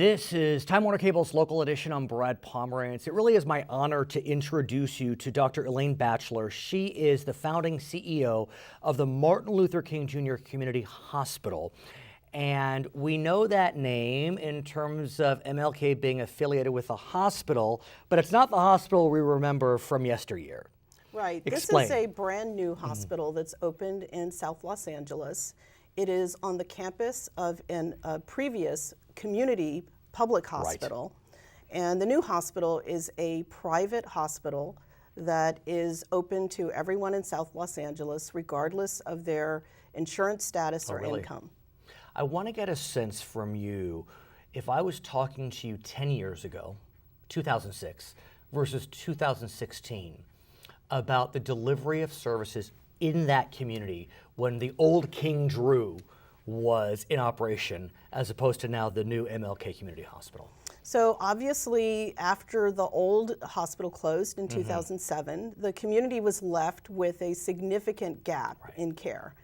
This is Time Warner Cable's local edition. I'm Brad Pomerance. It really is my honor to introduce you to Dr. Elaine Batchlor. She is the founding CEO of the Martin Luther King Jr. Community Hospital. And we know that name in terms of MLK being affiliated with a hospital, but it's not the hospital we remember from yesteryear. Right. Explain. This is a brand new hospital that's opened in South Los Angeles. It is on the campus of a previous community public hospital. Right. And the new hospital is a private hospital that is open to everyone in South Los Angeles, regardless of their insurance status or income. I want to get a sense from you, if I was talking to you 10 years ago, 2006 versus 2016, about the delivery of services in that community when the old King Drew was in operation, as opposed to now the new MLK Community Hospital? So obviously, after the old hospital closed in 2007, the community was left with a significant gap in care.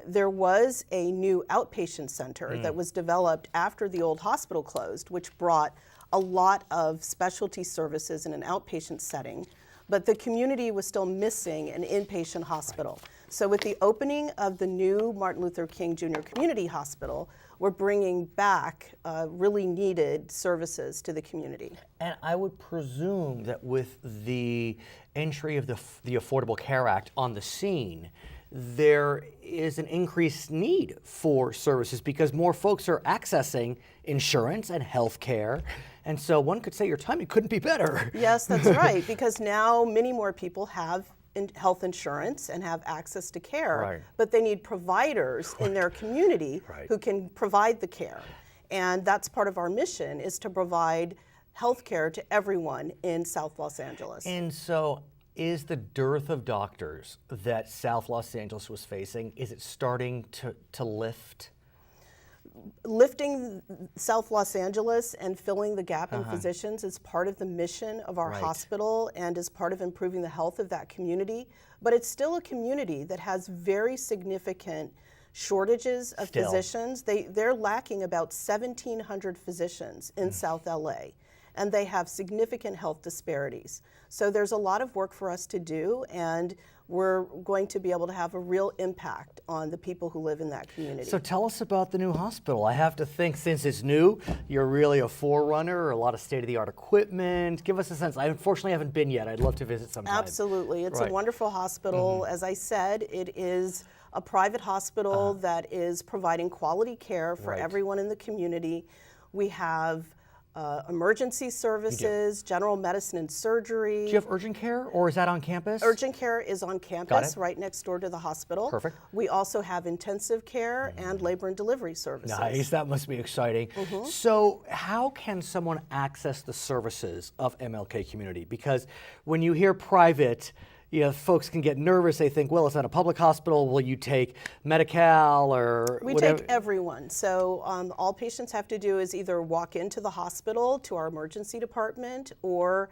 There was a new outpatient center that was developed after the old hospital closed, which brought a lot of specialty services in an outpatient setting, but the community was still missing an inpatient hospital. So with the opening of the new Martin Luther King Jr. Community Hospital, we're bringing back really needed services to the community. And I would presume that with the entry of the Affordable Care Act on the scene, there is an increased need for services because more folks are accessing insurance and health care. And so one could say your timing couldn't be better. Yes, that's right, because now many more people have health insurance and have access to care, but they need providers in their community who can provide the care. And that's part of our mission, is to provide health care to everyone in South Los Angeles. And so is the dearth of doctors that South Los Angeles was facing, is it starting to lift? Lifting South Los Angeles and filling the gap in physicians is part of the mission of our hospital and is part of improving the health of that community. But it's still a community that has very significant shortages of physicians. They're lacking about 1,700 physicians in South LA, and they have significant health disparities. So there's a lot of work for us to do, and we're going to be able to have a real impact on the people who live in that community. So tell us about the new hospital. I have to think, since it's new, you're really a forerunner, a lot of state-of-the-art equipment. Give us a sense. I unfortunately haven't been yet. I'd love to visit sometime. Absolutely. It's a wonderful hospital. As I said, it is a private hospital that is providing quality care for everyone in the community. We have emergency services, general medicine and surgery. Do you have urgent care, or is that on campus? Urgent care is on campus, right next door to the hospital. Perfect. We also have intensive care and labor and delivery services. Nice, that must be exciting. So how can someone access the services of MLK Community? Because when you hear private, folks can get nervous. They think, well, it's not a public hospital. Will you take Medi-Cal or We whatever? take everyone. So all patients have to do is either walk into the hospital to our emergency department, or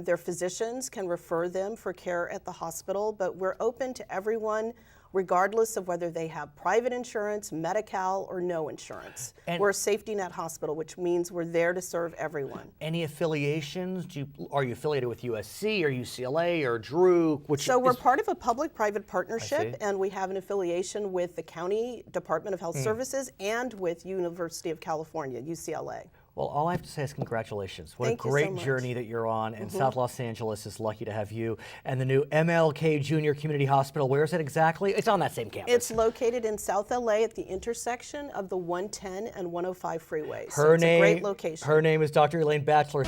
their physicians can refer them for care at the hospital. But we're open to everyone, regardless of whether they have private insurance, Medi-Cal, or no insurance. And we're a safety net hospital, which means we're there to serve everyone. Any affiliations? Are you affiliated with USC or UCLA or Drew? So we're part of a public-private partnership, and we have an affiliation with the County Department of Health Services and with University of California, UCLA. Well, all I have to say is congratulations. What a great journey that you're on, and South Los Angeles is lucky to have you. And the new MLK Junior Community Hospital, where is it exactly? It's on that same campus. It's located in South LA at the intersection of the 110 and 105 freeways. It's a great location. Her name is Dr. Elaine Batchlor.